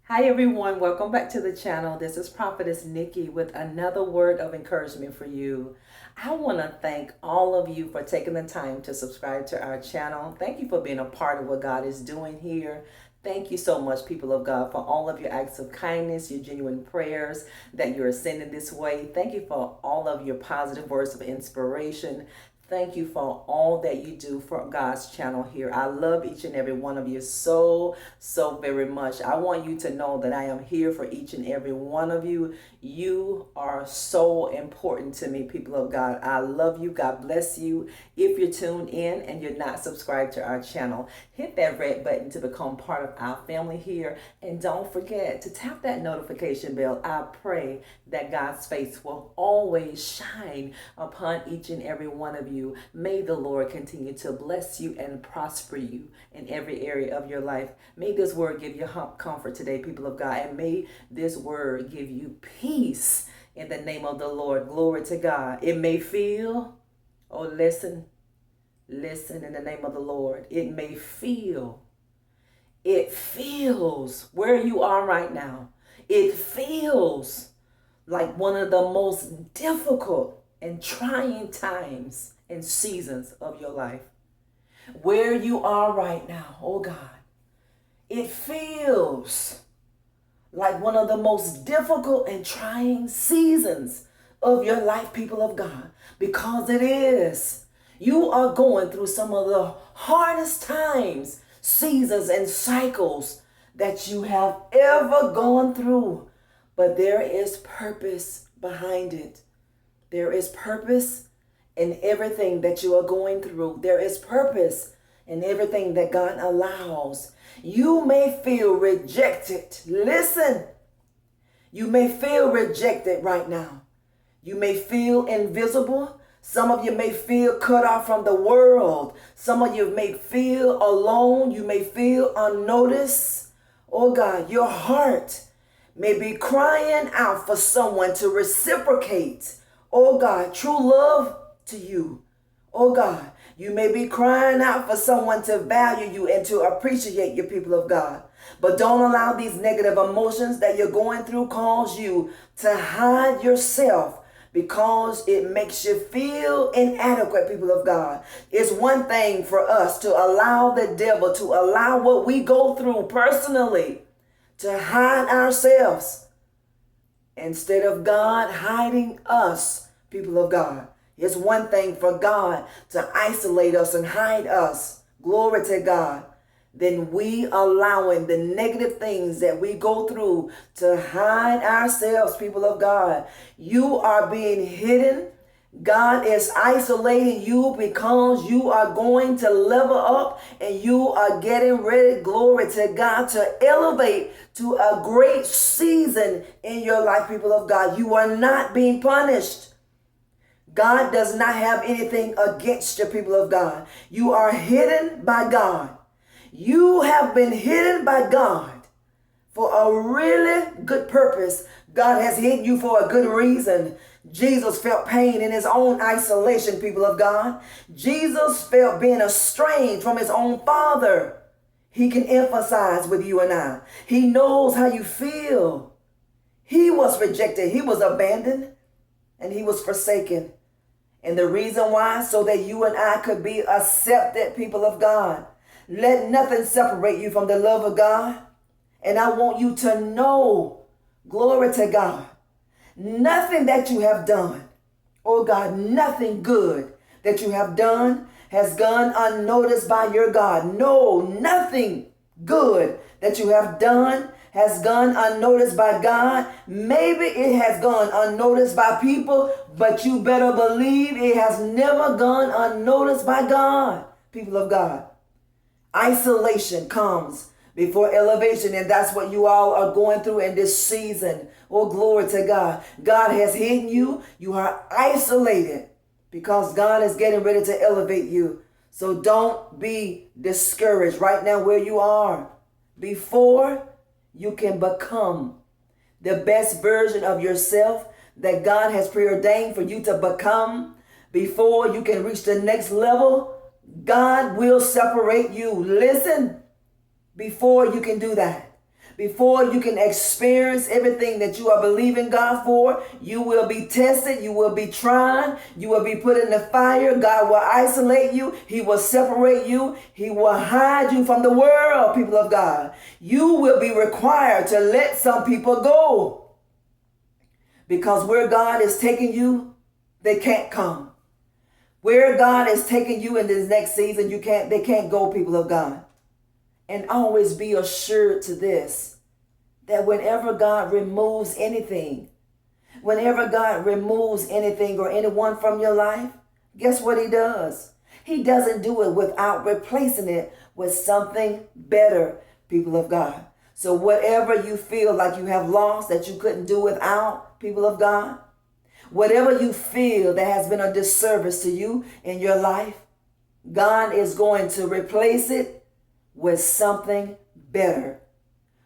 Hi everyone, welcome back to the channel. This is Prophetess Nikki with another word of encouragement for you. I want to thank all of you for taking the time to subscribe to our channel. Thank you for being a part of what God is doing here. Thank you so much, people of God, for all of your acts of kindness, your genuine prayers that you're sending this way. Thank you for all of your positive words of inspiration. Thank you for all that you do for God's channel here. I love each and every one of you so very much. I want you to know that I am here for each and every one of you. You are so important to me, people of God. I love you. God bless you. If you're tuned in and you're not subscribed to our channel, hit that red button to become part of our family here. And don't forget to tap that notification bell. I pray that God's face will always shine upon each and every one of you. May the Lord continue to bless you and prosper you in every area of your life. May this word give you comfort today, people of God, and may this word give you peace in the name of the Lord. Glory to God. It may feel, oh, listen in the name of the Lord. It may feel, it feels where you are right now. It feels like one of the most difficult and trying times and seasons of your life. Where you are right now, oh God, it feels like one of the most difficult and trying seasons of your life, people of God, because it is. You are going through some of the hardest times, seasons, and cycles that you have ever gone through. But there is purpose behind it. There is purpose in everything that you are going through. There is purpose in everything that God allows. You may feel rejected. Listen, you may feel rejected right now. You may feel invisible. Some of you may feel cut off from the world. Some of you may feel alone. You may feel unnoticed. Oh God, your heart may be crying out for someone to reciprocate, oh God, true love to you. Oh God, you may be crying out for someone to value you and to appreciate your people of God. But don't allow these negative emotions that you're going through cause you to hide yourself, because it makes you feel inadequate, people of God. It's one thing for us to allow the devil to allow what we go through personally to hide ourselves instead of God hiding us, people of God. It's one thing for God to isolate us and hide us. Glory to God. Then we allowing the negative things that we go through to hide ourselves, people of God. You are being hidden. God is isolating you because you are going to level up and you are getting ready, glory to God, to elevate to a great season in your life, people of God. You are not being punished. God does not have anything against you, people of God. You are hidden by God. You have been hidden by God for a really good purpose. God has hidden you for a good reason. Jesus felt pain in his own isolation, people of God. Jesus felt being estranged from his own Father. He can emphasize with you and I. He knows how you feel. He was rejected. He was abandoned and he was forsaken. And the reason why, so that you and I could be accepted, people of God. Let nothing separate you from the love of God. And I want you to know, glory to God, nothing that you have done, oh God, nothing good that you have done has gone unnoticed by your God. No, nothing good that you have done has gone unnoticed by God. Maybe it has gone unnoticed by people, but you better believe it has never gone unnoticed by God, people of God. Isolation comes before elevation, and that's what you all are going through in this season. Oh, glory to God. God has hidden you. You are isolated because God is getting ready to elevate you. So don't be discouraged right now where you are. Before you can become the best version of yourself that God has preordained for you to become, before you can reach the next level, God will separate you. Listen, before you can do that, Before you can experience everything that you are believing God for, you will be tested, you will be tried, you will be put in the fire. God will isolate you, He will separate you, He will hide you from the world, people of God. You will be required to let some people go, because where God is taking you, they can't come. Where God is taking you in this next season, they can't go, people of God. And always be assured to this, that whenever God removes anything or anyone from your life, guess what He does? He doesn't do it without replacing it with something better, people of God. So whatever you feel like you have lost that you couldn't do without, people of God, whatever you feel that has been a disservice to you in your life, God is going to replace it with something better.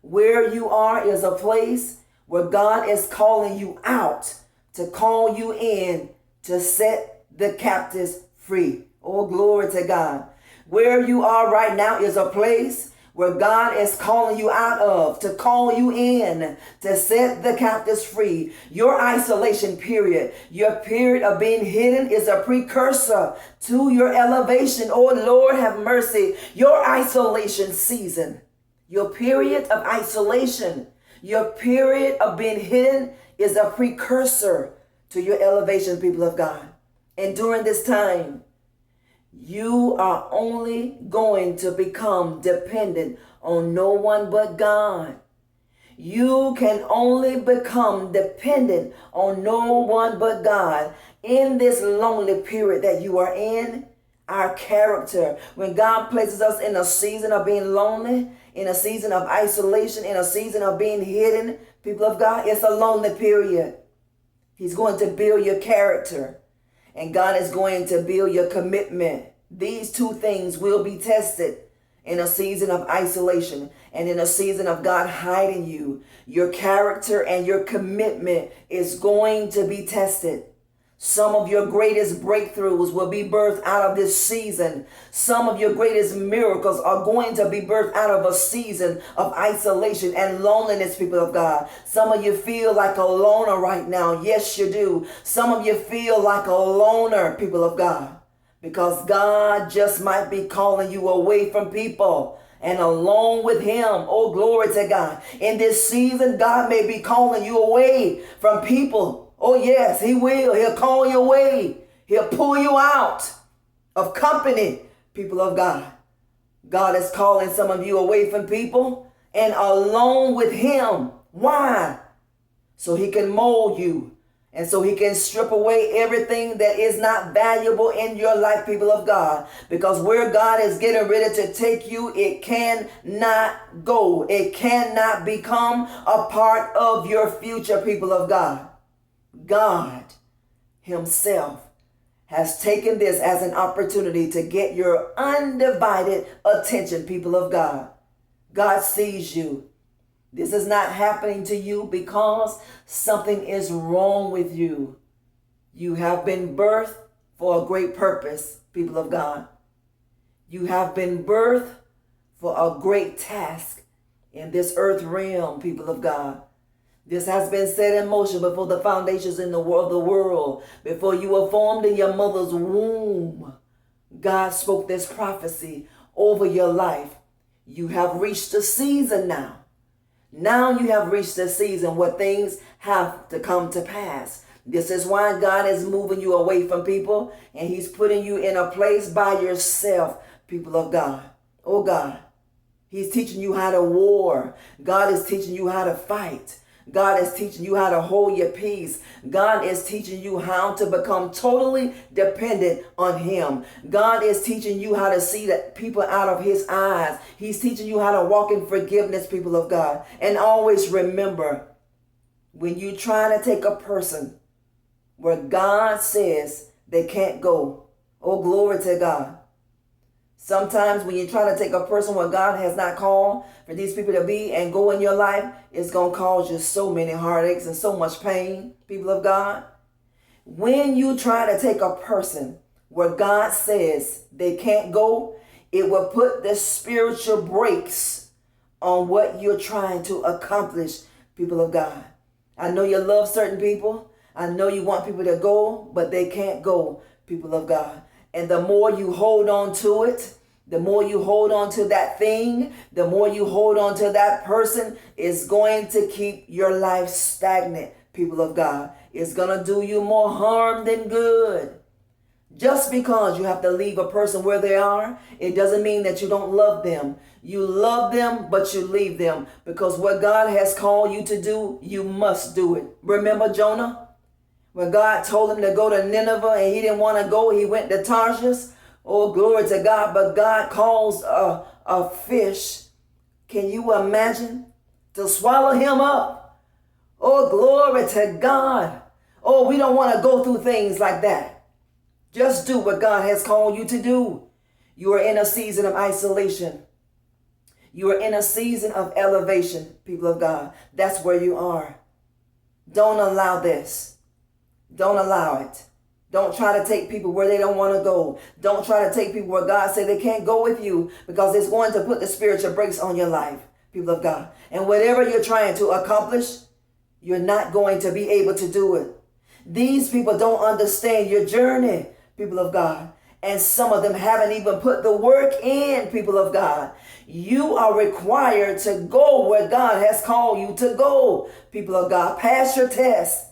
Where you are is a place where God is calling you out, to call you in, to set the captives free. Oh, glory to God. Where you are right now is a place where God is calling you out of, to call you in, to set the captives free. Your isolation period, your period of being hidden, is a precursor to your elevation. Oh Lord, have mercy. Your isolation season, your period of isolation, your period of being hidden is a precursor to your elevation, people of God. And during this time, you are only going to become dependent on no one but God. You can only become dependent on no one but God in this lonely period that you are in. Our character, when God places us in a season of being lonely, in a season of isolation, in a season of being hidden, people of God, it's a lonely period. He's going to build your character, and God is going to build your commitment. These two things will be tested in a season of isolation and in a season of God hiding you. Your character and your commitment is going to be tested. Some of your greatest breakthroughs will be birthed out of this season. Some of your greatest miracles are going to be birthed out of a season of isolation and loneliness, people of God. Some of you feel like a loner right now. Yes, you do. Some of you feel like a loner, people of God, because God just might be calling you away from people and alone with Him. Oh, glory to God. In this season, God may be calling you away from people. Oh, yes, He will. He'll call you away. He'll pull you out of company, people of God. God is calling some of you away from people and alone with Him. Why? So He can mold you, and so He can strip away everything that is not valuable in your life, people of God. Because where God is getting ready to take you, it cannot go. It cannot become a part of your future, people of God. God Himself has taken this as an opportunity to get your undivided attention, people of God. God sees you. This is not happening to you because something is wrong with you. You have been birthed for a great purpose, people of God. You have been birthed for a great task in this earth realm, people of God. This has been set in motion before the foundations in the world, before you were formed in your mother's womb. God spoke this prophecy over your life. You have reached a season now. Now you have reached a season where things have to come to pass. This is why God is moving you away from people, and He's putting you in a place by yourself, people of God. Oh God, He's teaching you how to war. God is teaching you how to fight. God is teaching you how to hold your peace. God is teaching you how to become totally dependent on Him. God is teaching you how to see the people out of His eyes. He's teaching you how to walk in forgiveness, people of God. And always remember, when you try to take a person where God says they can't go, oh, glory to God. Sometimes when you try to take a person where God has not called for these people to be and go in your life, it's going to cause you so many heartaches and so much pain, people of God. When you try to take a person where God says they can't go, it will put the spiritual brakes on what you're trying to accomplish, people of God. I know you love certain people. I know you want people to go, but they can't go, people of God. And the more you hold on to it, the more you hold on to that thing, the more you hold on to that person, is going to keep your life stagnant, people of God. It's going to do you more harm than good. Just because you have to leave a person where they are, it doesn't mean that you don't love them. You love them, but you leave them. Because what God has called you to do, you must do it. Remember Jonah? When God told him to go to Nineveh and he didn't want to go, he went to Tarshish. Oh, glory to God. But God calls a fish. Can you imagine? To swallow him up. Oh, glory to God. Oh, we don't want to go through things like that. Just do what God has called you to do. You are in a season of isolation. You are in a season of elevation, people of God. That's where you are. Don't allow this. Don't allow it. Don't try to take people where they don't want to go. Don't try to take people where God said they can't go with you, because it's going to put the spiritual brakes on your life, people of God. And whatever you're trying to accomplish, you're not going to be able to do it. These people don't understand your journey, people of God. And some of them haven't even put the work in, people of God. You are required to go where God has called you to go, people of God. Pass your test.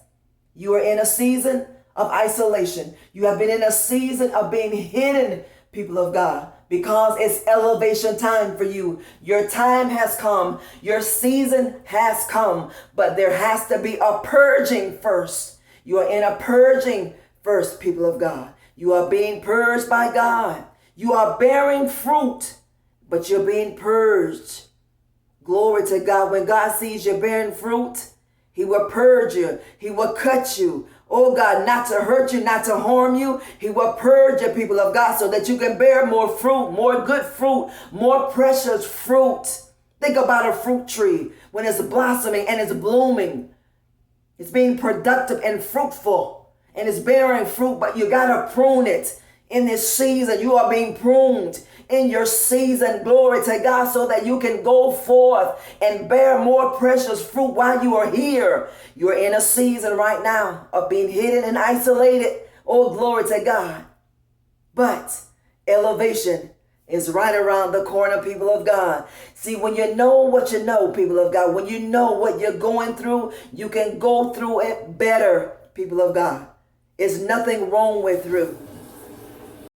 You are in a season of isolation. You have been in a season of being hidden, people of God, because it's elevation time for you. Your time has come. Your season has come. But there has to be a purging first. You are in a purging first, people of God. You are being purged by God. You are bearing fruit, but you're being purged. Glory to God. When God sees you bearing fruit, he will purge you. He will cut you. Oh God, not to hurt you, not to harm you. He will purge you, people of God, so that you can bear more fruit, more good fruit, more precious fruit. Think about a fruit tree when it's blossoming and it's blooming. It's being productive and fruitful. And it's bearing fruit, but you got to prune it. In this season, you are being pruned in your season, glory to God, so that you can go forth and bear more precious fruit while you are here. You're in a season right now of being hidden and isolated. Oh, glory to God. But elevation is right around the corner, people of God. See, when you know what you know, people of God, when you know what you're going through, you can go through it better, people of God. There's nothing wrong with through.